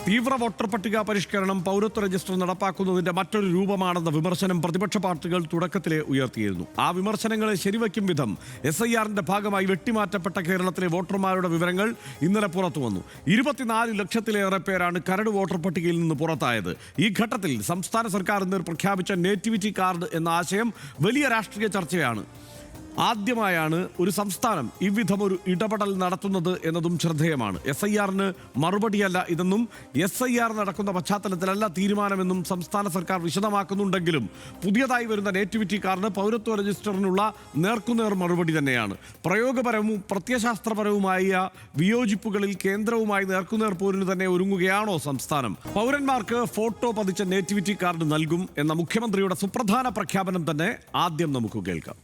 തീവ്ര വോട്ടർ പട്ടിക പരിഷ്കരണം പൗരത്വ രജിസ്റ്റർ നടപ്പാക്കുന്നതിന്റെ മറ്റൊരു രൂപമാണെന്ന വിമർശനം പ്രതിപക്ഷ പാർട്ടികൾ തുടക്കത്തിലെ ഉയർത്തിയിരുന്നു. ആ വിമർശനങ്ങളെ ശരിവയ്ക്കും വിധം SIRന്റെ ഭാഗമായി വെട്ടിമാറ്റപ്പെട്ട കേരളത്തിലെ വോട്ടർമാരുടെ വിവരങ്ങൾ ഇന്നലെ പുറത്തുവന്നു. 24 ലക്ഷത്തിലേറെ പേരാണ് കരട് വോട്ടർ പട്ടികയിൽ നിന്ന് പുറത്തായത്. ഈ ഘട്ടത്തിൽ സംസ്ഥാന സർക്കാർ ഇന്ന് പ്രഖ്യാപിച്ച നേറ്റിവിറ്റി കാർഡ് എന്ന ആശയം വലിയ രാഷ്ട്രീയ ചർച്ചയാണ്. ആദ്യമായാണ് ഒരു സംസ്ഥാനം ഇவ்விധമൊരു ഇടപെടൽ നടത്തുന്നത് എന്നതും ശ്രദ്ധേയമാണ്. SIRന് മറുപടിയല്ല ഇതെന്നും SIR നടക്കുന്ന പശ്ചാത്തലത്തിലല്ല തീരുമാനമെന്നും സംസ്ഥാന സർക്കാർ വിശദമാക്കുന്നുണ്ടെങ്കിലും പുതിയതായി വരുന്ന നേറ്റിവിറ്റി കാർഡ് പൗരത്വ രജിസ്റ്ററിനുള്ള നേർക്കുനേർ മറുപടി തന്നെയാണ്. പ്രയോഗപരവും പ്രത്യയശാസ്ത്രപരവുമായ വിയോജിപ്പുകളിൽ കേന്ദ്രവുമായി നേർക്കുനേർ പോരിന് തന്നെ ഒരുങ്ങുകയാണോ സംസ്ഥാനം? പൗരന്മാർക്ക് ഫോട്ടോ പതിച്ച നേറ്റിവിറ്റി കാർഡ് നൽകും എന്ന മുഖ്യമന്ത്രിയുടെ സുപ്രധാന പ്രഖ്യാപനം തന്നെ ആദ്യം നമുക്ക് കേൾക്കാം.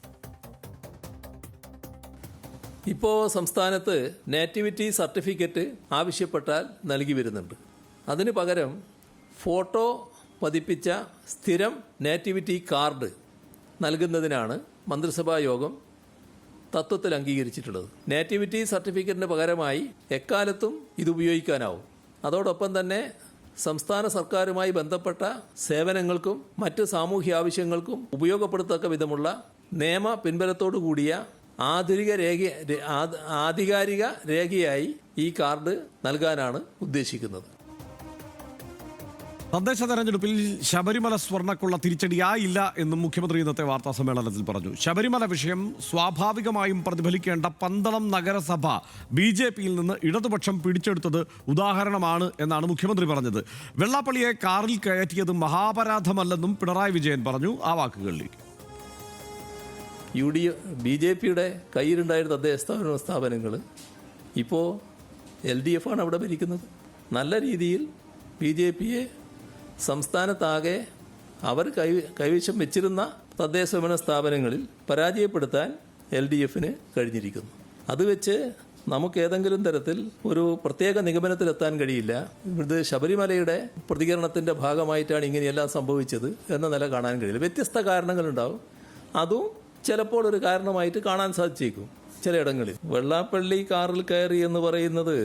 ഇപ്പോൾ സംസ്ഥാനത്ത് നേറ്റിവിറ്റി സർട്ടിഫിക്കറ്റ് ആവശ്യപ്പെട്ടാൽ നൽകി വരുന്നുണ്ട്. അതിന് പകരം ഫോട്ടോ പതിപ്പിച്ച സ്ഥിരം നേറ്റിവിറ്റി കാർഡ് നൽകുന്നതിനാണ് മന്ത്രിസഭാ യോഗം തത്വത്തിൽ അംഗീകരിച്ചിട്ടുള്ളത്. നേറ്റിവിറ്റി സർട്ടിഫിക്കറ്റിന് പകരമായി എക്കാലത്തും ഇത് ഉപയോഗിക്കാനാവും. അതോടൊപ്പം തന്നെ സംസ്ഥാന സർക്കാരുമായി ബന്ധപ്പെട്ട സേവനങ്ങൾക്കും മറ്റ് സാമൂഹ്യ ആവശ്യങ്ങൾക്കും ഉപയോഗപ്പെടുത്തക്ക വിധമുള്ള നിയമ പിൻബലത്തോടു കൂടിയ ആധികാരിക രേഖയായി ഈ കാർഡ് നൽകാനാണ് ഉദ്ദേശിക്കുന്നത്. തദ്ദേശ തെരഞ്ഞെടുപ്പിൽ ശബരിമല സ്വർണ്ണക്കൊള്ള തിരിച്ചടിയായില്ല എന്നും മുഖ്യമന്ത്രി ഇന്നത്തെ വാർത്താ സമ്മേളനത്തിൽ പറഞ്ഞു. ശബരിമല വിഷയം സ്വാഭാവികമായും പ്രതിഫലിക്കേണ്ട പന്തളം നഗരസഭ BJPയിൽ നിന്ന് ഇടതുപക്ഷം പിടിച്ചെടുത്തത് ഉദാഹരണമാണ് എന്നാണ് മുഖ്യമന്ത്രി പറഞ്ഞത്. വെള്ളാപ്പള്ളിയെ കാറിൽ കയറ്റിയത് മഹാപരാധമല്ലെന്നും പിണറായി വിജയൻ പറഞ്ഞു. ആ വാക്കുകളിലേക്ക്. BJPയുടെ കയ്യിലുണ്ടായിരുന്ന തദ്ദേശ സ്ഥാപനങ്ങൾ ഇപ്പോൾ LDF ആണ് അവിടെ ഭരിക്കുന്നത്. നല്ല രീതിയിൽ BJPയെ സംസ്ഥാനത്താകെ അവർ കൈവശം വെച്ചിരുന്ന തദ്ദേശ ഭരണ സ്ഥാപനങ്ങളിൽ പരാജയപ്പെടുത്താൻ LDFന് കഴിഞ്ഞിരിക്കുന്നു. അത് വെച്ച് നമുക്ക് ഏതെങ്കിലും തരത്തിൽ ഒരു പ്രത്യേക നിഗമനത്തിലെത്താൻ കഴിയില്ല. ഇത് ശബരിമലയുടെ പ്രതികരണത്തിൻ്റെ ഭാഗമായിട്ടാണ് ഇങ്ങനെയെല്ലാം സംഭവിച്ചത് എന്ന നില കാണാൻ കഴിയില്ല. വ്യത്യസ്ത കാരണങ്ങളുണ്ടാവും. അതും ചിലപ്പോൾ ഒരു കാരണമായിട്ട് കാണാൻ സാധിച്ചേക്കും ചിലയിടങ്ങളിൽ. വെള്ളാപ്പള്ളി കാറിൽ കയറി എന്ന് പറയുന്നത്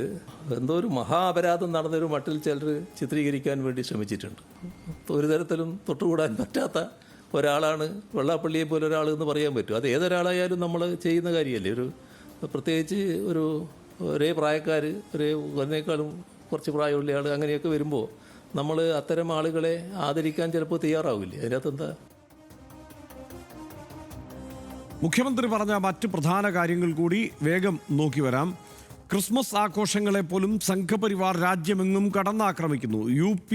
എന്തോ ഒരു മഹാ അപരാധം നടന്നൊരു മട്ടിൽ ചിലർ ചിത്രീകരിക്കാൻ വേണ്ടി ശ്രമിച്ചിട്ടുണ്ട്. ഒരു തരത്തിലും തൊട്ടുകൂടാൻ പറ്റാത്ത ഒരാളാണ് വെള്ളാപ്പള്ളിയെ പോലെ ഒരാൾ എന്ന് പറയാൻ പറ്റും. അത് ഏതൊരാളായാലും നമ്മൾ ചെയ്യുന്ന കാര്യമല്ലേ. പ്രത്യേകിച്ച് ഒരേ പ്രായക്കാർ, അതിനേക്കാളും കുറച്ച് പ്രായമുള്ള ആൾ അങ്ങനെയൊക്കെ വരുമ്പോൾ നമ്മൾ അത്തരം ആളുകളെ ആദരിക്കാൻ ചിലപ്പോൾ തയ്യാറാവില്ലേ? അതിനകത്ത് എന്താ? മുഖ്യമന്ത്രി പറഞ്ഞ മറ്റ് പ്രധാന കാര്യങ്ങൾ കൂടി വേഗം നോക്കി വരാം. ക്രിസ്മസ് ആഘോഷങ്ങളെ പോലും സംഘപരിവാർ രാജ്യമെങ്ങും കടന്നാക്രമിക്കുന്നു. UP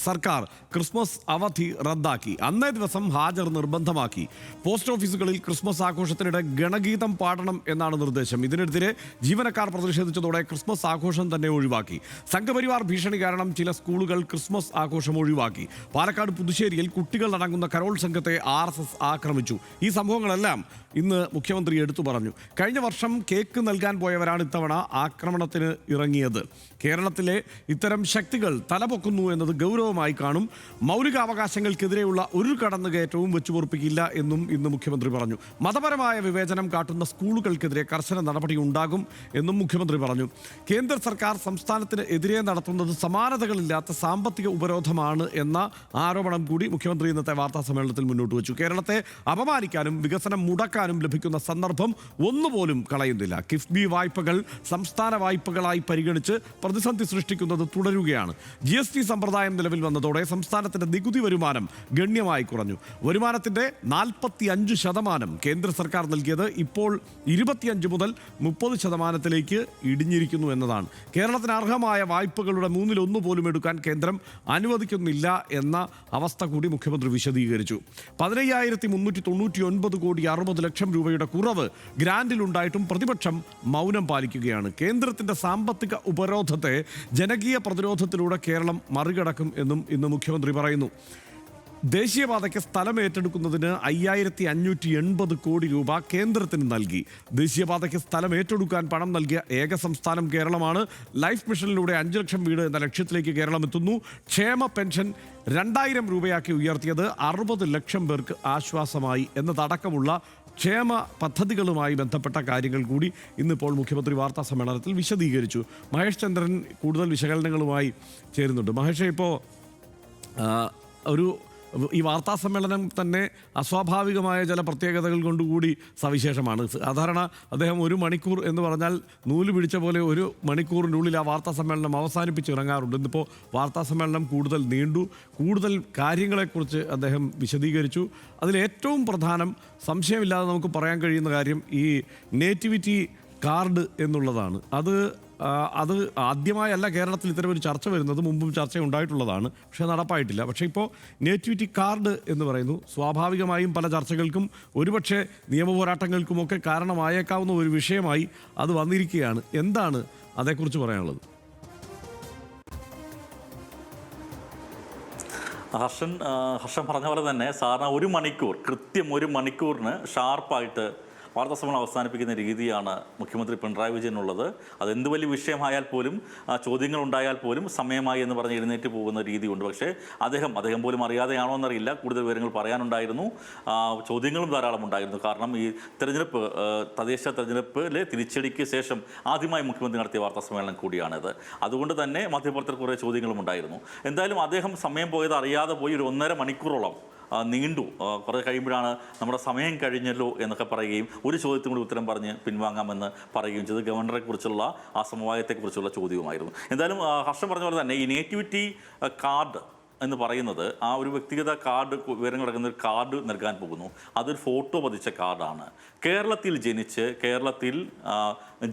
സർക്കാർ ക്രിസ്മസ് അവധി റദ്ദാക്കി. അന്നേ ദിവസം ഹാജർ നിർബന്ധമാക്കി. പോസ്റ്റ് ഓഫീസുകളിൽ ക്രിസ്മസ് ആഘോഷത്തിനിടെ ഗണഗീതം പാടണം എന്നാണ് നിർദ്ദേശം. ഇതിനെതിരെ ജീവനക്കാർ പ്രതിഷേധിച്ചതോടെ ക്രിസ്മസ് ആഘോഷം തന്നെ ഒഴിവാക്കി. സംഘപരിവാർ ഭീഷണി കാരണം ചില സ്കൂളുകൾ ക്രിസ്മസ് ആഘോഷം ഒഴിവാക്കി. പാലക്കാട് പുതുശ്ശേരിയിൽ കുട്ടികൾ അടങ്ങുന്ന കരോൾ സംഘത്തെ RSS ആക്രമിച്ചു. ഈ സംഭവങ്ങളെല്ലാം ഇന്ന് മുഖ്യമന്ത്രി എടുത്തു പറഞ്ഞു. കഴിഞ്ഞ വർഷം കേക്ക് നൽകാൻ പോയവരാണ് ഇത്തവണ ആക്രമണത്തിന് ഇറങ്ങിയത്. കേരളത്തിലെ ഇത്തരം ശക്തികൾ തലപൊക്കുന്നു എന്നത് ഗൗരവമായി കാണും. മൗലികാവകാശങ്ങൾക്കെതിരെയുള്ള ഒരു കടന്നുകയറ്റവും വെച്ചുപൊറുപ്പിക്കില്ല എന്നും ഇന്ന് മുഖ്യമന്ത്രി പറഞ്ഞു. മതപരമായ വിവേചനം കാട്ടുന്ന സ്കൂളുകൾക്കെതിരെ കർശന നടപടി ഉണ്ടാകും എന്നും മുഖ്യമന്ത്രി പറഞ്ഞു. കേന്ദ്ര സർക്കാർ സംസ്ഥാനത്തിന് എതിരെ നടത്തുന്നത് സമാനതകളില്ലാത്ത സാമ്പത്തിക ഉപരോധമാണ് എന്ന ആരോപണം കൂടി മുഖ്യമന്ത്രി ഇന്നത്തെ വാർത്താ സമ്മേളനത്തിൽ മുന്നോട്ട് വെച്ചു. കേരളത്തെ അപമാനിക്കാനും വികസനം മുടക്കാനും ലഭിക്കുന്ന സന്ദർഭം ഒന്നുപോലും കളയുന്നില്ല. കിഫ്ബി വായ്പകൾ സംസ്ഥാന വായ്പകളായി പരിഗണിച്ച് പ്രതിസന്ധി സൃഷ്ടിക്കുന്നത് തുടരുകയാണ്. GST സമ്പ്രദായം നിലവിൽ വന്നതോടെ സംസ്ഥാനത്തിന്റെ നികുതി വരുമാനം ഗണ്യമായി കുറഞ്ഞു. വരുമാനത്തിന്റെ 45% കേന്ദ്ര സർക്കാർ നൽകിയത് ഇപ്പോൾ 25 മുതൽ 30% ഇടിഞ്ഞിരിക്കുന്നു എന്നതാണ്. കേരളത്തിന് അർഹമായ വായ്പകളുടെ 1/3 പോലും എടുക്കാൻ കേന്ദ്രം അനുവദിക്കുന്നില്ല എന്ന അവസ്ഥ കൂടി മുഖ്യമന്ത്രി വിശദീകരിച്ചു. 15,399 കോടി 60 ലക്ഷം രൂപയുടെ കുറവ് ഗ്രാന്റിലുണ്ടായിട്ടും പ്രതിപക്ഷം മൗനം പാലിക്കുകയാണ്. കേന്ദ്രത്തിന്റെ സാമ്പത്തിക ഉപരോധത്തെ ജനകീയ പ്രതിരോധത്തിലൂടെ കേരളം മറികടക്കും എന്നും ഇന്ന് മുഖ്യമന്ത്രി പറയുന്നു. ദേശീയപാതയ്ക്ക് സ്ഥലം ഏറ്റെടുക്കുന്നതിന് 5,580 കോടി രൂപ കേന്ദ്രത്തിന് നൽകി. ദേശീയപാതയ്ക്ക് സ്ഥലം ഏറ്റെടുക്കാൻ പണം നൽകിയ ഏക സംസ്ഥാനം കേരളമാണ്. ലൈഫ് മിഷനിലൂടെ 5 ലക്ഷം വീട് എന്ന ലക്ഷ്യത്തിലേക്ക് കേരളം എത്തുന്നു. ക്ഷേമ പെൻഷൻ 2,000 രൂപയാക്കി ഉയർത്തിയത് 60 ലക്ഷം പേർക്ക് ആശ്വാസമായി എന്നതടക്കമുള്ള ക്ഷേമ പദ്ധതികളുമായി ബന്ധപ്പെട്ട കാര്യങ്ങൾ കൂടി ഇന്നിപ്പോൾ മുഖ്യമന്ത്രി വാർത്താ സമ്മേളനത്തിൽ വിശദീകരിച്ചു. മഹേഷ് ചന്ദ്രൻ കൂടുതൽ വിശകലനങ്ങളുമായി ചേരുന്നുണ്ട്. മഹേഷ്, ഇപ്പോൾ ഈ വാർത്താ സമ്മേളനം തന്നെ അസ്വാഭാവികമായ ചില പ്രത്യേകതകൾ കൊണ്ടുകൂടി സവിശേഷമാണ്. സാധാരണ അദ്ദേഹം 1 മണിക്കൂർ എന്ന് പറഞ്ഞാൽ നൂല് പിടിച്ച പോലെ 1 മണിക്കൂറിനുള്ളിൽ ആ വാർത്താ സമ്മേളനം അവസാനിപ്പിച്ച് ഇറങ്ങാറുണ്ട്. ഇന്നിപ്പോൾ വാർത്താ സമ്മേളനം കൂടുതൽ നീണ്ടു, കൂടുതൽ കാര്യങ്ങളെക്കുറിച്ച് അദ്ദേഹം വിശദീകരിച്ചു. അതിലേറ്റവും പ്രധാനം, സംശയമില്ലാതെ നമുക്ക് പറയാൻ കഴിയുന്ന കാര്യം, ഈ നേറ്റിവിറ്റി കാർഡ് എന്നുള്ളതാണ്. അത് ആദ്യമായല്ല കേരളത്തിൽ ഇത്തരമൊരു ചർച്ച വരുന്നത്, മുമ്പും ചർച്ച ഉണ്ടായിട്ടുള്ളതാണ്, പക്ഷേ നടപ്പായിട്ടില്ല. പക്ഷേ ഇപ്പോൾ നേറ്റിവിറ്റി കാർഡ് എന്ന് പറയുന്നു. സ്വാഭാവികമായും പല ചർച്ചകൾക്കും ഒരുപക്ഷെ നിയമപോരാട്ടങ്ങൾക്കുമൊക്കെ കാരണമായേക്കാവുന്ന ഒരു വിഷയമായി അത് വന്നിരിക്കുകയാണ്. എന്താണ് അതേക്കുറിച്ച് പറയാനുള്ളത്? ഹർഷൻ പറഞ്ഞ പോലെ തന്നെ സാറിന് 1 മണിക്കൂർ, കൃത്യം 1 മണിക്കൂറിന് ഷാർപ്പായിട്ട് വാർത്താ സമ്മേളനം അവസാനിപ്പിക്കുന്ന രീതിയാണ് മുഖ്യമന്ത്രി പിണറായി വിജയനുള്ളത്. അതെന്ത് വലിയ വിഷയമായാൽ പോലും, ചോദ്യങ്ങൾ ഉണ്ടായാൽ പോലും സമയമായി എന്ന് പറഞ്ഞ് എഴുന്നേറ്റ് പോകുന്ന രീതിയുണ്ട്. പക്ഷേ അദ്ദേഹം പോലും അറിയാതെയാണോ എന്നറിയില്ല, കൂടുതൽ വിവരങ്ങൾ പറയാനുണ്ടായിരുന്നു. ചോദ്യങ്ങളും ധാരാളം ഉണ്ടായിരുന്നു. കാരണം ഈ തദ്ദേശ തെരഞ്ഞെടുപ്പിലെ തിരിച്ചടിക്ക് ശേഷം ആദ്യമായി മുഖ്യമന്ത്രി നടത്തിയ വാർത്താ സമ്മേളനം കൂടിയാണിത്. അതുകൊണ്ട് തന്നെ മാധ്യമപ്രവർത്തകർ കുറേ ചോദ്യങ്ങളും ഉണ്ടായിരുന്നു. എന്തായാലും അദ്ദേഹം സമയം പോയത് അറിയാതെ പോയി 1.5 മണിക്കൂറോളം നീണ്ടു. കുറേ കഴിയുമ്പോഴാണ് നമ്മുടെ സമയം കഴിഞ്ഞല്ലോ എന്നൊക്കെ പറയുകയും ഒരു ചോദ്യത്തിന് കൂടി ഉത്തരം പറഞ്ഞ് പിൻവാങ്ങാമെന്ന് പറയുകയും ചെയ്ത് ഗവർണറെ കുറിച്ചുള്ള ആ സമവായത്തെക്കുറിച്ചുള്ള ചോദ്യവുമായിരുന്നു. എന്തായാലും ഹർഷൻ പറഞ്ഞ പോലെ തന്നെ ഈ നേറ്റിവിറ്റി കാർഡ് എന്ന് പറയുന്നത് ആ ഒരു വ്യക്തിഗത കാർഡ്, വിവരങ്ങൾ അടങ്ങുന്ന ഒരു കാർഡ് നൽകാൻ പോകുന്നു. അതൊരു ഫോട്ടോ പതിച്ച കാർഡാണ്. കേരളത്തിൽ ജനിച്ച് കേരളത്തിൽ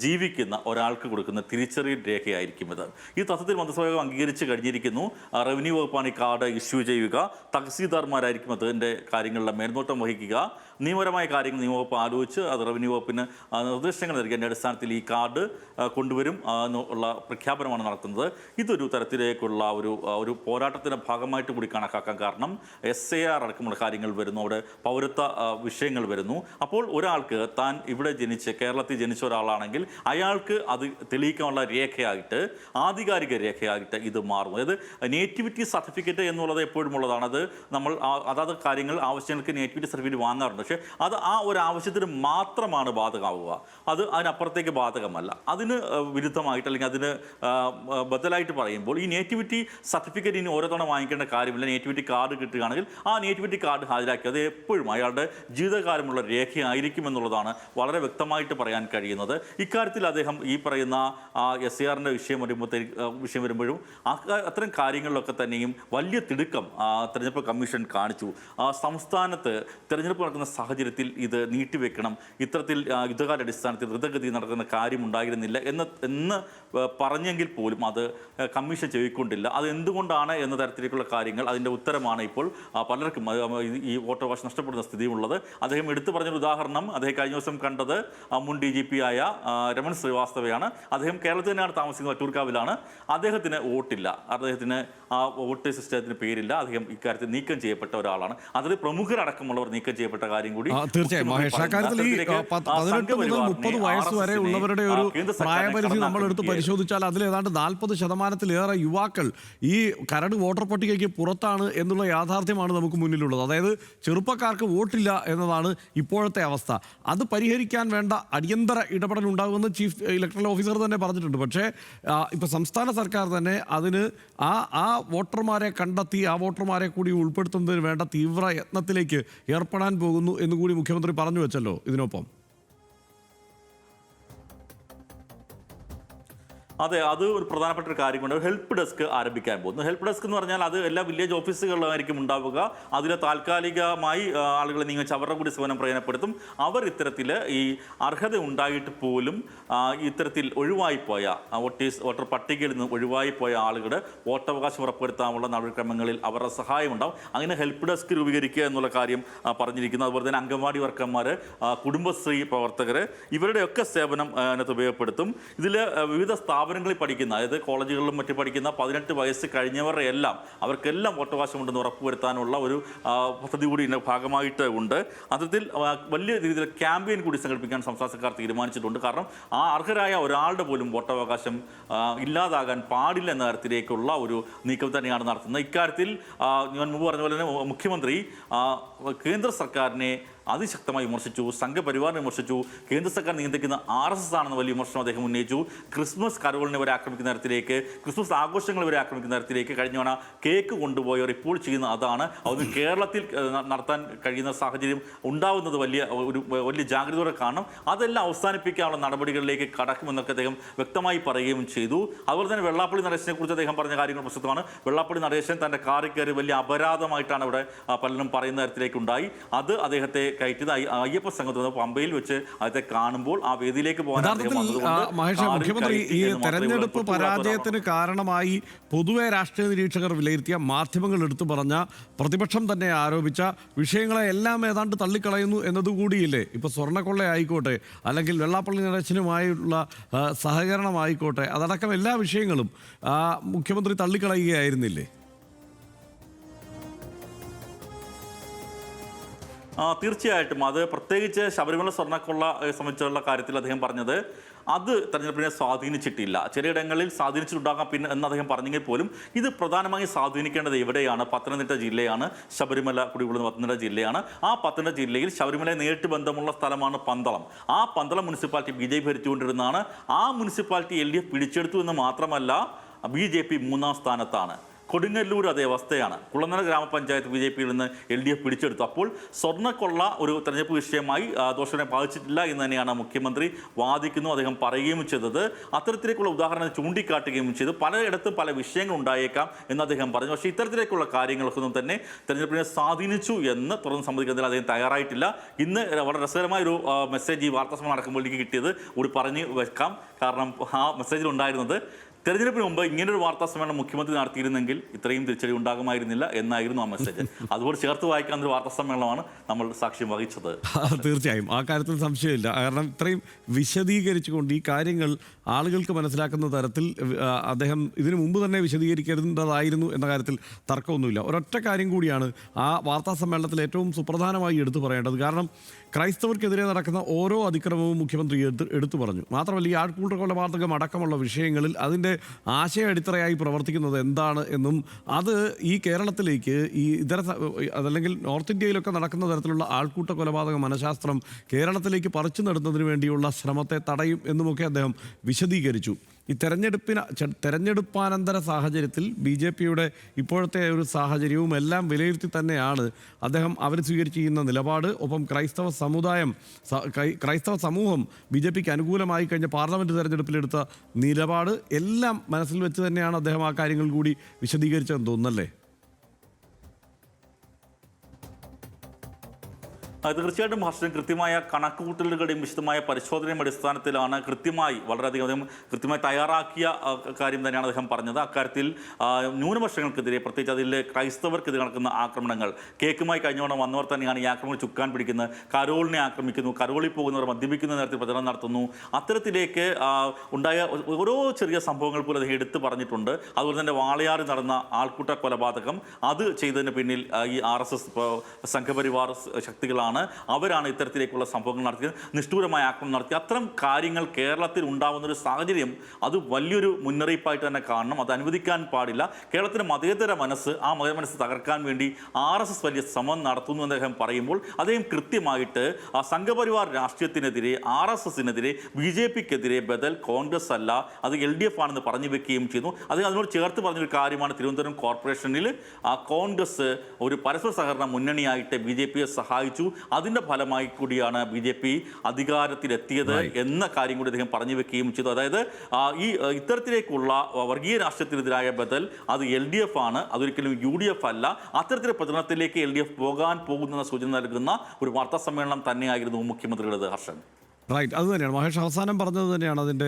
ജീവിക്കുന്ന ഒരാൾക്ക് കൊടുക്കുന്ന തിരിച്ചറിയൽ രേഖയായിരിക്കും ഇത്. ഈ തത്വത്തിൽ മന്ത്രിസഭ അംഗീകരിച്ച് കഴിഞ്ഞിരിക്കുന്നു. റവന്യൂ വകുപ്പാണ് ഈ കാർഡ് ഇഷ്യൂ ചെയ്യുക. തഹസീൽദാർമാരായിരിക്കും അതിൻ്റെ കാര്യങ്ങളുടെ മേൽനോട്ടം വഹിക്കുക. നിയമപരമായ കാര്യങ്ങൾ നിയമവകുപ്പ് ആലോചിച്ച് അത് റവന്യൂ വകുപ്പിന് നിർദ്ദേശങ്ങൾ നൽകിയതിൻ്റെ അടിസ്ഥാനത്തിൽ ഈ കാർഡ് കൊണ്ടുവരും എന്നുള്ള പ്രഖ്യാപനമാണ് നടത്തുന്നത്. ഇതൊരു തരത്തിലേക്കുള്ള ഒരു പോരാട്ടത്തിൻ്റെ ഭാഗമായിട്ട് കൂടി കണക്കാക്കാം. കാരണം SAR അടക്കമുള്ള കാര്യങ്ങൾ വരുന്നു, അവിടെ പൗരത്വ വിഷയങ്ങൾ വരുന്നു. അപ്പോൾ ഒരാൾക്ക് താൻ ഇവിടെ കേരളത്തിൽ ജനിച്ച ഒരാളാണെങ്കിൽ അയാൾക്ക് അത് തെളിയിക്കാനുള്ള രേഖയായിട്ട്, ആധികാരിക രേഖയായിട്ട് ഇത് മാറും. അതായത് നേറ്റിവിറ്റി സർട്ടിഫിക്കറ്റ് എന്നുള്ളത് എപ്പോഴും ഉള്ളതാണ്. അത് നമ്മൾ അതാത് കാര്യങ്ങൾ ആവശ്യങ്ങൾക്ക് നേറ്റിവിറ്റി സർട്ടിഫിക്കറ്റ് വാങ്ങാറുണ്ട്. പക്ഷേ അത് ആ ഒരു ആവശ്യത്തിന് മാത്രമാണ് ബാധകമാവുക. അത് അതിനപ്പുറത്തേക്ക് ബാധകമല്ല. അതിന് വിരുദ്ധമായിട്ട് അല്ലെങ്കിൽ അതിന് ബദലായിട്ട് പറയുമ്പോൾ ഈ നേറ്റിവിറ്റി സർട്ടിഫിക്കറ്റ് ഇനി ഓരോ തവണ വാങ്ങിക്കേണ്ട കാര്യമില്ല. നേറ്റിവിറ്റി കാർഡ് കിട്ടുകയാണെങ്കിൽ ആ നേറ്റിവിറ്റി കാർഡ് ഹാജരാക്കി അത് എപ്പോഴും അയാളുടെ ജീവിതകാലമുള്ള രേഖയായിരിക്കും എന്നുള്ളതാണ് വളരെ വ്യക്തമായിട്ട് പറയാൻ കഴിയുന്നത്. ഇക്കാര്യത്തിൽ അദ്ദേഹം ഈ പറയുന്ന SARൻ്റെ വിഷയം വരുമ്പോഴും അത്തരം കാര്യങ്ങളിലൊക്കെ തന്നെയും വലിയ തിടുക്കം തെരഞ്ഞെടുപ്പ് കമ്മീഷൻ കാണിച്ചു. സംസ്ഥാനത്ത് തെരഞ്ഞെടുപ്പ് നടക്കുന്ന സാഹചര്യത്തിൽ ഇത് നീട്ടിവെക്കണം, ഇത്തരത്തിൽ യുദ്ധകാല അടിസ്ഥാനത്തിൽ ദ്രുതഗതി നടക്കുന്ന കാര്യമുണ്ടായിരുന്നില്ല എന്ന് പറഞ്ഞെങ്കിൽ പോലും അത് കമ്മീഷൻ ചെവിക്കൊണ്ടില്ല. അത് എന്തുകൊണ്ടാണ് എന്ന തരത്തിലേക്കുള്ള കാര്യങ്ങൾ, അതിൻ്റെ ഉത്തരമാണ് ഇപ്പോൾ പലർക്കും ഈ വോട്ടവകാശം നഷ്ടപ്പെടുന്ന സ്ഥിതിയുള്ളത്. അദ്ദേഹം എടുത്തു പറഞ്ഞൊരു ഉദാഹരണം, അദ്ദേഹം കഴിഞ്ഞ ദിവസം കണ്ടത് മുൻ DGP ആയ രമൺ ശ്രീവാസ്തവയാണ്. അദ്ദേഹം കേരളത്തിൽ തന്നെയാണ് താമസിക്കുന്നത്, വട്ടിയൂർക്കാവിലാണ്. അദ്ദേഹത്തിന് വോട്ടില്ല, അദ്ദേഹത്തിന് ആ വോട്ട് സിസ്റ്റത്തിന് പേരില്ല. അദ്ദേഹം ഇക്കാര്യത്തിൽ നീക്കം ചെയ്യപ്പെട്ട ഒരാളാണ്. അതിൽ പ്രമുഖരടക്കമുള്ളവർ നീക്കം ചെയ്യപ്പെട്ട കാര്യം കൂടി തീർച്ചയായും മഹേഷ്, അക്കാര്യത്തിൽ ഈ 18 മുതൽ 30 വയസ്സ് വരെ ഉള്ളവരുടെ ഒരു പ്രായപരിധി നമ്മളെടുത്ത് പരിശോധിച്ചാൽ അതിൽ ഏതാണ്ട് 40% യുവാക്കൾ ഈ കരട് വോട്ടർ പട്ടികയ്ക്ക് പുറത്താണ് എന്നുള്ള യാഥാർത്ഥ്യമാണ് നമുക്ക് മുന്നിലുള്ളത്. അതായത് ചെറുപ്പക്കാർക്ക് വോട്ടില്ല എന്നതാണ് ഇപ്പോഴത്തെ അവസ്ഥ. അത് പരിഹരിക്കാൻ വേണ്ട അടിയന്തര ഇടപെടൽ ഉണ്ടാകുമെന്ന് ചീഫ് ഇലക്ടറൽ ഓഫീസർ തന്നെ പറഞ്ഞിട്ടുണ്ട്. പക്ഷേ ഇപ്പോൾ സംസ്ഥാന സർക്കാർ തന്നെ അതിന് ആ വോട്ടർമാരെ കണ്ടെത്തി ആ വോട്ടർമാരെ കൂടി ഉൾപ്പെടുത്തുന്നതിന് വേണ്ട തീവ്ര യത്നത്തിലേക്ക് ഏർപ്പെടാൻ പോകുന്നു എന്നുകൂടി മുഖ്യമന്ത്രി പറഞ്ഞു വെച്ചല്ലോ ഇതിനൊപ്പം. അതെ, അത് ഒരു പ്രധാനപ്പെട്ട ഒരു കാര്യമുണ്ട്. ഹെൽപ്പ് ഡെസ്ക് ആരംഭിക്കാൻ പോകുന്നു. ഹെൽപ്പ് ഡെസ്ക് എന്ന് പറഞ്ഞാൽ അത് എല്ലാ വില്ലേജ് ഓഫീസുകളിലായിരിക്കും ഉണ്ടാവുക. അതിൽ താൽക്കാലികമായി ആളുകളെ നിയമിച്ച് അവരുടെ കൂടി സേവനം പ്രയോജനപ്പെടുത്തും. അവർ ഇത്തരത്തിൽ ഈ അർഹത ഉണ്ടായിട്ട് പോലും ഇത്തരത്തിൽ ഒഴിവായിപ്പോയ വോട്ടർ പട്ടികയിൽ നിന്ന് ഒഴിവായിപ്പോയ ആളുകളുടെ വോട്ടവകാശം ഉറപ്പുവരുത്താനുള്ള നടപടിക്രമങ്ങളിൽ അവരുടെ സഹായം ഉണ്ടാവും. അങ്ങനെ ഹെൽപ്പ് ഡെസ്ക് രൂപീകരിക്കുക എന്നുള്ള കാര്യം പറഞ്ഞിരിക്കുന്നു. അതുപോലെ തന്നെ അംഗൻവാടി വർക്കർമാർ, കുടുംബശ്രീ പ്രവർത്തകർ, ഇവരുടെയൊക്കെ സേവനം അതിനകത്ത് ഉപയോഗപ്പെടുത്തും. ഇതിൽ വിവിധ സ്ഥാപനങ്ങളിൽ പഠിക്കുന്ന, അതായത് കോളേജുകളിലും മറ്റും പഠിക്കുന്ന 18 വയസ്സ് കഴിഞ്ഞവരുടെ അവർക്കെല്ലാം വോട്ടവകാശമുണ്ടെന്ന് ഉറപ്പുവരുത്താനുള്ള ഒരു പദ്ധതി കൂടി ഇതിൻ്റെ ഭാഗമായിട്ട് ഉണ്ട്. അത്തരത്തിൽ വലിയ രീതിയിൽ ക്യാമ്പയിൻ കൂടി സംഘടിപ്പിക്കാൻ സംസ്ഥാന സർക്കാർ തീരുമാനിച്ചിട്ടുണ്ട്. കാരണം ആ അർഹരായ ഒരാളുടെ പോലും വോട്ടവകാശം ഇല്ലാതാകാൻ പാടില്ല എന്ന തരത്തിലേക്കുള്ള ഒരു നീക്കം തന്നെയാണ് നടത്തുന്നത്. ഇക്കാര്യത്തിൽ ഞാൻ മുമ്പ് പറഞ്ഞ പോലെ തന്നെ മുഖ്യമന്ത്രി കേന്ദ്ര സർക്കാരിനെ അതിശക്തമായി വിമർശിച്ചു. സംഘപരിവാറിനെ വിമർശിച്ചു. കേന്ദ്ര സർക്കാർ നിയന്ത്രിക്കുന്ന RSS ആണെന്ന് വലിയ വിമർശനം അദ്ദേഹം ഉന്നയിച്ചു. ക്രിസ്മസ് കരോളിനെ വരെ ആക്രമിക്കുന്ന തരത്തിലേക്ക്, ക്രിസ്മസ് ആഘോഷങ്ങൾ വരെ ആക്രമിക്കുന്ന തരത്തിലേക്ക് കഴിഞ്ഞ തവണ കേക്ക് കൊണ്ടുപോയവർ ഇപ്പോൾ ചെയ്യുന്ന അതാണ്. അത് കേരളത്തിൽ നടത്താൻ കഴിയുന്ന സാഹചര്യം ഉണ്ടാവുന്നത് വലിയ ജാഗ്രതയോടെ കാണണം. അതെല്ലാം അവസാനിപ്പിക്കാനുള്ള നടപടികളിലേക്ക് കടക്കുമെന്നൊക്കെ അദ്ദേഹം വ്യക്തമായി പറയുകയും ചെയ്തു. അതുപോലെ തന്നെ വെള്ളാപ്പള്ളി നടേശനെ കുറിച്ച് അദ്ദേഹം പറഞ്ഞ കാര്യങ്ങൾ പ്രസക്തമാണ്. വെള്ളാപ്പള്ളി നടേശൻ തന്റെ കാറിൽ കയറി വലിയ അപരാധമായിട്ടാണ് ഇവിടെ പലരും പറയുന്ന തരത്തിലേക്ക് ഉണ്ടായി. അത് അദ്ദേഹത്തെ കയറ്റിയത് അയ്യപ്പ സംഘത്തിൽ പമ്പയിൽ വെച്ച് അദ്ദേഹത്തെ കാണുമ്പോൾ ആ വേദിയിലേക്ക് പോകാൻ മുഖ്യമന്ത്രി ഈ തെരഞ്ഞെടുപ്പ് പരാജയത്തിന് കാരണമായി പൊതുവെ രാഷ്ട്രീയ നിരീക്ഷകർ വിലയിരുത്തിയ, മാധ്യമങ്ങൾ എടുത്തു പറഞ്ഞ, പ്രതിപക്ഷം തന്നെ ആരോപിച്ച വിഷയങ്ങളെ എല്ലാം ഏതാണ്ട് തള്ളിക്കളയുന്നു എന്നതുകൂടിയില്ലേ? ഇപ്പൊ സ്വർണ്ണക്കൊള്ള ആയിക്കോട്ടെ, അല്ലെങ്കിൽ വെള്ളാപ്പള്ളി നടേശനുമായുള്ള സഹകരണമായിക്കോട്ടെ, അതടക്കം എല്ലാ വിഷയങ്ങളും മുഖ്യമന്ത്രി തള്ളിക്കളയുകയായിരുന്നില്ലേ? തീർച്ചയായിട്ടും. അത് പ്രത്യേകിച്ച് ശബരിമല സ്വർണ്ണക്കൊള്ള സംബന്ധിച്ചുള്ള കാര്യത്തിൽ അദ്ദേഹം പറഞ്ഞത് അത് തെരഞ്ഞെടുപ്പിനെ സ്വാധീനിച്ചിട്ടില്ല. ചിലയിടങ്ങളിൽ സ്വാധീനിച്ചിട്ടുണ്ടാകാം എന്ന് അദ്ദേഹം പറഞ്ഞെങ്കിൽ പോലും ഇത് പ്രധാനമായും സ്വാധീനിക്കേണ്ടത് എവിടെയാണ്? പത്തനംതിട്ട ജില്ലയാണ്. ശബരിമല കുടികൊള്ളുന്ന പത്തനംതിട്ട ജില്ലയാണ്. ആ പത്തനംതിട്ട ജില്ലയിൽ ശബരിമലയെ നേരിട്ട് ബന്ധമുള്ള സ്ഥലമാണ് പന്തളം. ആ പന്തളം മുനിസിപ്പാലിറ്റി BJP ഭരിച്ചുകൊണ്ടിരുന്നതാണ്. ആ മുനിസിപ്പാലിറ്റി LDF പിടിച്ചെടുത്തു എന്ന് മാത്രമല്ല, BJP 3-ാം സ്ഥാനത്താണ്. കൊടുങ്ങല്ലൂർ അതേ അവസ്ഥയാണ്. കുളനട ഗ്രാമപഞ്ചായത്ത് BJPയിൽ നിന്ന് LDF പിടിച്ചെടുത്തു. അപ്പോൾ സ്വർണ്ണക്കൊള്ള ഒരു തെരഞ്ഞെടുപ്പ് വിഷയമായി ദോഷനെ ബാധിച്ചിട്ടില്ല എന്ന് തന്നെയാണ് മുഖ്യമന്ത്രി വാദിക്കുന്നു. അദ്ദേഹം പറയുകയും ചെയ്തത് അത്തരത്തിലേക്കുള്ള ഉദാഹരണം ചൂണ്ടിക്കാട്ടുകയും ചെയ്തു. പലയിടത്തും പല വിഷയങ്ങൾ ഉണ്ടായേക്കാം എന്ന് അദ്ദേഹം പറഞ്ഞു. പക്ഷേ ഇത്തരത്തിലേക്കുള്ള കാര്യങ്ങൾക്കൊന്നും തന്നെ തെരഞ്ഞെടുപ്പിനെ സ്വാധീനിച്ചു എന്ന് തുറന്ന് സമ്മതിക്കുന്നതിൽ അദ്ദേഹം തയ്യാറായിട്ടില്ല. ഇന്ന് വളരെ രസകരമായ ഒരു മെസ്സേജ് ഈ വാർത്താസമ്മേളനം നടക്കുമ്പോഴേക്ക് കിട്ടിയത് കൂടി പറഞ്ഞു വെക്കാം. കാരണം ആ മെസ്സേജിൽ ഉണ്ടായിരുന്നത്, തെരഞ്ഞെടുപ്പിന് മുമ്പ് ഇങ്ങനൊരു വാർത്താ സമ്മേളനം മുഖ്യമന്ത്രി നടത്തിയിരുന്നെങ്കിൽ ഇത്രയും തിരിച്ചടി ഉണ്ടാകുമായിരുന്നില്ല എന്നായിരുന്നു ആ മെസ്സേജ്. അതുപോലെ ചേർത്ത് വായിക്കാൻ ഒരു വാർത്താ സമ്മേളനമാണ് നമ്മൾ സാക്ഷ്യം വഹിച്ചത്. തീർച്ചയായും ആ കാര്യത്തിൽ സംശയമില്ല. കാരണം ഇത്രയും വിശദീകരിച്ചുകൊണ്ട് ഈ കാര്യങ്ങൾ ആളുകൾക്ക് മനസ്സിലാക്കുന്ന തരത്തിൽ അദ്ദേഹം ഇതിനു മുമ്പ് തന്നെ വിശദീകരിക്കേണ്ടതായിരുന്നു എന്ന കാര്യത്തിൽ തർക്കമൊന്നുമില്ല. ഒരൊറ്റ കാര്യം കൂടിയാണ് ആ വാർത്താ സമ്മേളനത്തിൽ ഏറ്റവും സുപ്രധാനമായി എടുത്തു പറയേണ്ടത്. കാരണം ക്രൈസ്തവർക്കെതിരെ നടക്കുന്ന ഓരോ അതിക്രമവും മുഖ്യമന്ത്രി എടുത്തു പറഞ്ഞു. മാത്രമല്ല, ഈ ആൾക്കൂട്ട കൊലപാതകം അടക്കമുള്ള വിഷയങ്ങളിൽ അതിൻ്റെ ആശയ അടിത്തറയായി പ്രവർത്തിക്കുന്നത് എന്താണ് എന്നും, അത് ഈ കേരളത്തിലേക്ക് ഈ അതല്ലെങ്കിൽ നോർത്ത് ഇന്ത്യയിലൊക്കെ നടക്കുന്ന തരത്തിലുള്ള ആൾക്കൂട്ട കൊലപാതക മനഃശാസ്ത്രം കേരളത്തിലേക്ക് പറിച്ചു നടുന്നതിന് വേണ്ടിയുള്ള ശ്രമത്തെ തടയും എന്നുമൊക്കെ അദ്ദേഹം വിശദീകരിച്ചു. ഈ തെരഞ്ഞെടുപ്പാനന്തര സാഹചര്യത്തിൽ BJPയുടെ ഇപ്പോഴത്തെ ഒരു സാഹചര്യവും എല്ലാം വിലയിരുത്തി തന്നെയാണ് അദ്ദേഹം അവർ സ്വീകരിച്ചിരിക്കുന്ന നിലപാട്. ഒപ്പം ക്രൈസ്തവ സമൂഹം BJPക്ക് അനുകൂലമായി കഴിഞ്ഞ പാർലമെൻറ്റ് തെരഞ്ഞെടുപ്പിലെടുത്ത നിലപാട് എല്ലാം മനസ്സിൽ വെച്ച് തന്നെയാണ് അദ്ദേഹം ആ കാര്യങ്ങൾ കൂടി വിശദീകരിച്ചതെന്ന് തോന്നുന്നല്ലേ? തീർച്ചയായിട്ടും ഹർഷൻ, കൃത്യമായ കണക്കുകൂട്ടലുകളുടെയും വിശദമായ പരിശോധനയും അടിസ്ഥാനത്തിലാണ് വളരെയധികം കൃത്യമായി തയ്യാറാക്കിയ കാര്യം തന്നെയാണ് അദ്ദേഹം പറഞ്ഞത്. അക്കാര്യത്തിൽ ന്യൂനപക്ഷങ്ങൾക്കെതിരെ, പ്രത്യേകിച്ച് അതിൽ ക്രൈസ്തവർക്കെതിരെ നടക്കുന്ന ആക്രമണങ്ങൾ, കേക്കുമായി കഴിഞ്ഞവണ്ണം വന്നവർ തന്നെയാണ് ഈ ആക്രമണം ചുക്കാൻ പിടിക്കുന്നത്. കരോളിനെ ആക്രമിക്കുന്നു, കരോളിൽ പോകുന്നവർ മദ്യപിക്കുന്ന നേരത്തിൽ പ്രചരണം നടത്തുന്നു. അത്തരത്തിലേക്ക് ഉണ്ടായ ഓരോ ചെറിയ സംഭവങ്ങൾ പോലും അദ്ദേഹം എടുത്തു പറഞ്ഞിട്ടുണ്ട്. അതുപോലെ തന്നെ വാളയാറിൽ നടന്ന ആൾക്കൂട്ട കൊലപാതകം, അത് ചെയ്തതിന് പിന്നിൽ ഈ RSS സംഘപരിവാർ ശക്തികളാണ്. അവരാണ് ഇത്തരത്തിലേക്കുള്ള സംഭവങ്ങൾ നടത്തിയത്, നിഷ്ഠൂരമായ ആക്രമണം നടത്തി. അത്തരം കാര്യങ്ങൾ കേരളത്തിൽ ഉണ്ടാവുന്നൊരു സാഹചര്യം അത് വലിയൊരു മുന്നറിയിപ്പായിട്ട് തന്നെ കാണണം. അത് അനുവദിക്കാൻ പാടില്ല. കേരളത്തിൻ്റെ മതേതര മനസ്സ്, ആ മതേതര മനസ്സ് തകർക്കാൻ വേണ്ടി RSS വലിയ ശ്രമം നടത്തുന്നു എന്ന് അദ്ദേഹം പറയുമ്പോൾ അദ്ദേഹം കൃത്യമായിട്ട് ആ സംഘപരിവാർ രാഷ്ട്രീയത്തിനെതിരെ, RSSനെതിരെ, BJPക്കെതിരെ ബദൽ കോൺഗ്രസ് അല്ല, അത് LDF ആണെന്ന് പറഞ്ഞു വെക്കുകയും ചെയ്യുന്നു. അതിനോട് ചേർത്ത് പറഞ്ഞൊരു കാര്യമാണ്, തിരുവനന്തപുരം കോർപ്പറേഷനിൽ കോൺഗ്രസ് ഒരു പരസ്പര സഹകരണ മുന്നണിയായിട്ട് BJPയെ സഹായിച്ചു. അതിൻ്റെ ഫലമായി കൂടിയാണ് BJP അധികാരത്തിലെത്തിയത് എന്ന കാര്യം കൂടി അദ്ദേഹം പറഞ്ഞു വെക്കുകയും ചെയ്തു. അതായത് ഈ ഇത്തരത്തിലേക്കുള്ള വർഗീയ രാഷ്ട്രീയത്തിനെതിരായ ബദൽ അത് LDF ആണ്, അതൊരിക്കലും UDF അല്ല. അത്തരത്തിലെ പ്രചരണത്തിലേക്ക് LDF പോകാൻ പോകുന്ന സൂചന നൽകുന്ന ഒരു വാർത്താ സമ്മേളനം തന്നെയായിരുന്നു മുഖ്യമന്ത്രിയുടേത്. ഹർഷൻ, റൈറ്റ്, അത് തന്നെയാണ് മഹേഷ് അവസാനം പറഞ്ഞത് തന്നെയാണ് അതിൻ്റെ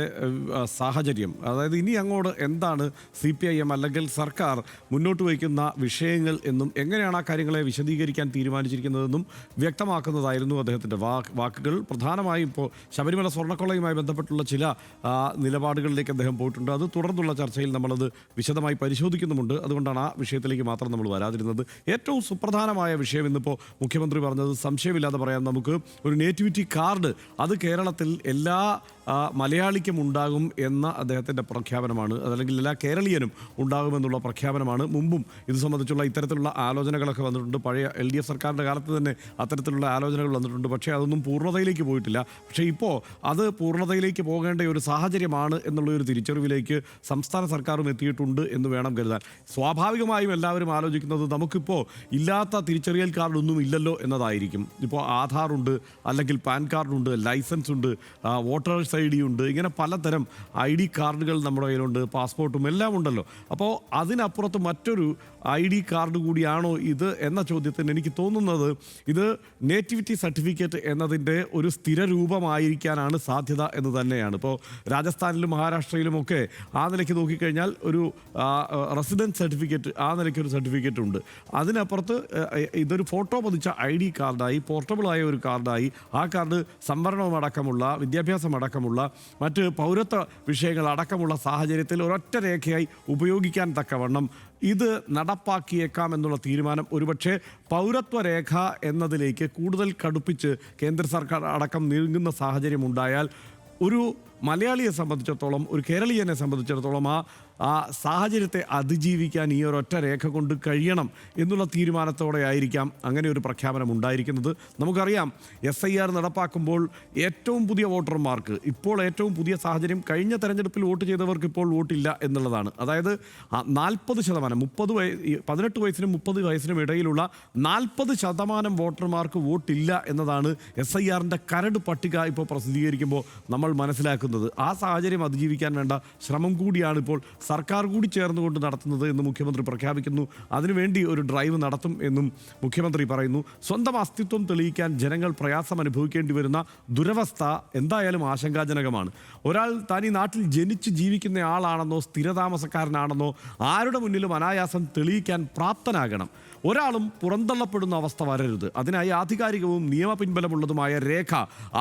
സാഹചര്യം. അതായത് ഇനി അങ്ങോട്ട് എന്താണ് CPIM അല്ലെങ്കിൽ സർക്കാർ മുന്നോട്ട് വയ്ക്കുന്ന വിഷയങ്ങൾ എന്നും എങ്ങനെയാണ് ആ കാര്യങ്ങളെ വിശദീകരിക്കാൻ തീരുമാനിച്ചിരിക്കുന്നതെന്നും വ്യക്തമാക്കുന്നതായിരുന്നു അദ്ദേഹത്തിൻ്റെ വാക്കുകൾ. പ്രധാനമായും ഇപ്പോൾ ശബരിമല സ്വർണ്ണക്കൊള്ളയുമായി ബന്ധപ്പെട്ടുള്ള ചില നിലപാടുകളിലേക്ക് അദ്ദേഹം പോയിട്ടുണ്ട്. അത് തുടർന്നുള്ള ചർച്ചയിൽ നമ്മളത് വിശദമായി പരിശോധിക്കുന്നുമുണ്ട്. അതുകൊണ്ടാണ് ആ വിഷയത്തിലേക്ക് മാത്രം നമ്മൾ വരാതിരുന്നത്. ഏറ്റവും സുപ്രധാനമായ വിഷയം ഇന്നിപ്പോൾ മുഖ്യമന്ത്രി പറഞ്ഞത് സംശയമില്ലാതെ പറയാം നമുക്ക്, ഒരു നേറ്റിവിറ്റി കാർഡ് അത് കേരളത്തിൽ എല്ലാ മലയാളിക്കും ഉണ്ടാകും എന്ന അദ്ദേഹത്തിൻ്റെ പ്രഖ്യാപനമാണ്, അതല്ലെങ്കിൽ എല്ലാ കേരളീയനും ഉണ്ടാകുമെന്നുള്ള പ്രഖ്യാപനമാണ്. മുമ്പും ഇത് സംബന്ധിച്ചുള്ള ഇത്തരത്തിലുള്ള ആലോചനകളൊക്കെ വന്നിട്ടുണ്ട്. പഴയ LDF സർക്കാരിൻ്റെ കാലത്ത് തന്നെ അത്തരത്തിലുള്ള ആലോചനകൾ വന്നിട്ടുണ്ട്. പക്ഷേ അതൊന്നും പൂർണ്ണതയിലേക്ക് പോയിട്ടില്ല. പക്ഷേ ഇപ്പോൾ അത് പൂർണ്ണതയിലേക്ക് പോകേണ്ട ഒരു സാഹചര്യമാണ് എന്നുള്ള ഒരു തിരിച്ചറിവിലേക്ക് സംസ്ഥാന സർക്കാരും എത്തിയിട്ടുണ്ട് എന്ന് വേണം കരുതാൻ. സ്വാഭാവികമായും എല്ലാവരും ആലോചിക്കുന്നത് നമുക്കിപ്പോൾ ഇല്ലാത്ത തിരിച്ചറിയൽ കാർഡൊന്നും ഇല്ലല്ലോ എന്നതായിരിക്കും. ഇപ്പോൾ ആധാറുണ്ട്, അല്ലെങ്കിൽ പാൻ കാർഡുണ്ട്, ലൈസൻസ് ഉണ്ട്, വോട്ടേഴ്സ് ID ഉണ്ട്, ഇങ്ങനെ പലതരം ID കാർഡുകൾ നമ്മുടെ കയ്യിലുണ്ട്, പാസ്പോർട്ടും എല്ലാം ഉണ്ടല്ലോ. അപ്പോൾ അതിനപ്പുറത്ത് മറ്റൊരു ID കാർഡ് കൂടിയാണോ ഇത് എന്ന ചോദ്യത്തിന് എനിക്ക് തോന്നുന്നത് ഇത് നേറ്റിവിറ്റി സർട്ടിഫിക്കറ്റ് എന്നതിൻ്റെ ഒരു സ്ഥിര രൂപമായിരിക്കാനാണ് സാധ്യത എന്ന് തന്നെയാണ്. ഇപ്പോൾ രാജസ്ഥാനിലും മഹാരാഷ്ട്രയിലുമൊക്കെ ആ നിലയ്ക്ക് നോക്കിക്കഴിഞ്ഞാൽ ഒരു റെസിഡൻസ് സർട്ടിഫിക്കറ്റ്, ആ നിലയ്ക്ക് ഒരു സർട്ടിഫിക്കറ്റ് ഉണ്ട്. അതിനപ്പുറത്ത് ഇതൊരു ഫോട്ടോ പതിച്ച ID കാർഡായി, പോർട്ടബിളായ ഒരു കാർഡായി, ആ കാർഡ് സംവരണവും അടക്കമുള്ള, വിദ്യാഭ്യാസം അടക്കമുള്ള, മറ്റ് പൗരത്വ വിഷയങ്ങൾ അടക്കമുള്ള സാഹചര്യത്തിൽ ഒരൊറ്റ രേഖയായി ഉപയോഗിക്കാൻ തക്കവണ്ണം ഇത് നടപ്പാക്കിയേക്കാം എന്നുള്ള തീരുമാനം ഒരുപക്ഷെ പൗരത്വ രേഖ എന്നതിലേക്ക് കൂടുതൽ കടുപ്പിച്ച് കേന്ദ്ര സർക്കാർ അടക്കം നീങ്ങുന്ന സാഹചര്യം ഉണ്ടായാൽ ഒരു മലയാളിയെ സംബന്ധിച്ചിടത്തോളം, ഒരു കേരളീയനെ സംബന്ധിച്ചിടത്തോളം ആ സാഹചര്യത്തെ അതിജീവിക്കാൻ ഈ ഒരൊറ്റ രേഖ കൊണ്ട് കഴിയണം എന്നുള്ള തീരുമാനത്തോടെ ആയിരിക്കാം അങ്ങനെ ഒരു പ്രഖ്യാപനം ഉണ്ടായിരിക്കുന്നത്. നമുക്കറിയാം SIR നടപ്പാക്കുമ്പോൾ ഏറ്റവും പുതിയ വോട്ടർമാർക്ക് ഇപ്പോൾ ഏറ്റവും പുതിയ സാഹചര്യം കഴിഞ്ഞ തെരഞ്ഞെടുപ്പിൽ വോട്ട് ചെയ്തവർക്ക് ഇപ്പോൾ വോട്ടില്ല എന്നുള്ളതാണ്. അതായത് 40%, 18 വയസ്സിനും 30 വയസ്സിനും ഇടയിലുള്ള 40% വോട്ടർമാർക്ക് വോട്ടില്ല എന്നതാണ് SIRൻ്റെ കരട് പട്ടിക ഇപ്പോൾ പ്രസിദ്ധീകരിക്കുമ്പോൾ നമ്മൾ മനസ്സിലാക്കുന്നത്. ആ സാഹചര്യം അതിജീവിക്കാൻ വേണ്ട ശ്രമം കൂടിയാണ് ഇപ്പോൾ സർക്കാർ കൂടി ചേർന്നുകൊണ്ട് നടത്തുന്നത് എന്ന് മുഖ്യമന്ത്രി പ്രഖ്യാപിക്കുന്നു. അതിനുവേണ്ടി ഒരു ഡ്രൈവ് നടത്തും എന്നും മുഖ്യമന്ത്രി പറയുന്നു. സ്വന്തം അസ്തിത്വം തെളിയിക്കാൻ ജനങ്ങൾ പ്രയാസം അനുഭവിക്കേണ്ടി വരുന്ന ദുരവസ്ഥ എന്തായാലും ആശങ്കാജനകമാണ്. ഒരാൾ താൻ ഈ നാട്ടിൽ ജനിച്ച് ജീവിക്കുന്ന ആളാണെന്നോ സ്ഥിരതാമസക്കാരനാണെന്നോ ആരുടെ മുന്നിലും അനായാസം തെളിയിക്കാൻ പ്രാപ്തനാകണം. ഒരാളും പുറന്തള്ളപ്പെടുന്ന അവസ്ഥ വരരുത്. അതിനായി ആധികാരികവും നിയമപിൻബലമുള്ളതുമായ രേഖ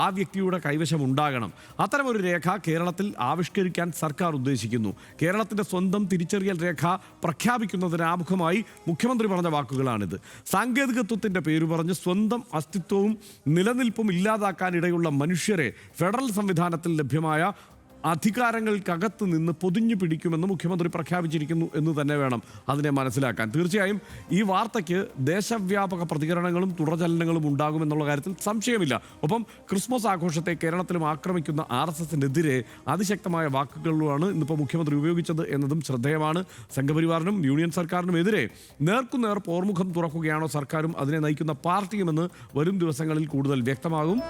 ആ വ്യക്തിയുടെ കൈവശം ഉണ്ടാകണം. അത്തരമൊരു രേഖ കേരളത്തിൽ ആവിഷ്കരിക്കാൻ സർക്കാർ ഉദ്ദേശിക്കുന്നു. കേരളത്തിൻ്റെ സ്വന്തം തിരിച്ചറിയൽ രേഖ പ്രഖ്യാപിക്കുന്നതിന് ആമുഖമായി മുഖ്യമന്ത്രി പറഞ്ഞ വാക്കുകളാണിത്. സാങ്കേതികത്വത്തിൻ്റെ പേര് പറഞ്ഞ് സ്വന്തം അസ്തിത്വവും നിലനിൽപ്പും ഇല്ലാതാക്കാനിടയുള്ള മനുഷ്യരെ ഫെഡറൽ സംവിധാനത്തിൽ ലഭ്യമായ അധികാരങ്ങൾക്കകത്ത് നിന്ന് പൊതിഞ്ഞു പിടിക്കുമെന്ന് മുഖ്യമന്ത്രി പ്രഖ്യാപിച്ചിരിക്കുന്നു എന്ന് തന്നെ വേണം അതിനെ മനസ്സിലാക്കാൻ. തീർച്ചയായും ഈ വാർത്തയ്ക്ക് ദേശവ്യാപക പ്രതികരണങ്ങളും തുടർചലനങ്ങളും ഉണ്ടാകുമെന്നുള്ള കാര്യത്തിൽ സംശയമില്ല. ഒപ്പം ക്രിസ്മസ് ആഘോഷത്തെ കേരളത്തിലും ആക്രമിക്കുന്ന RSSനെതിരെ അതിശക്തമായ വാക്കുകളുമാണ് ഇന്നിപ്പോൾ മുഖ്യമന്ത്രി ഉപയോഗിച്ചത് എന്നതും ശ്രദ്ധേയമാണ്. സംഘപരിവാറിനും യൂണിയൻ സർക്കാരിനും എതിരെ നേർക്കുനേർ പോർമുഖം തുറക്കുകയാണോ സർക്കാരും അതിനെ നയിക്കുന്ന പാർട്ടിയുമെന്ന് വരും ദിവസങ്ങളിൽ കൂടുതൽ വ്യക്തമാകും.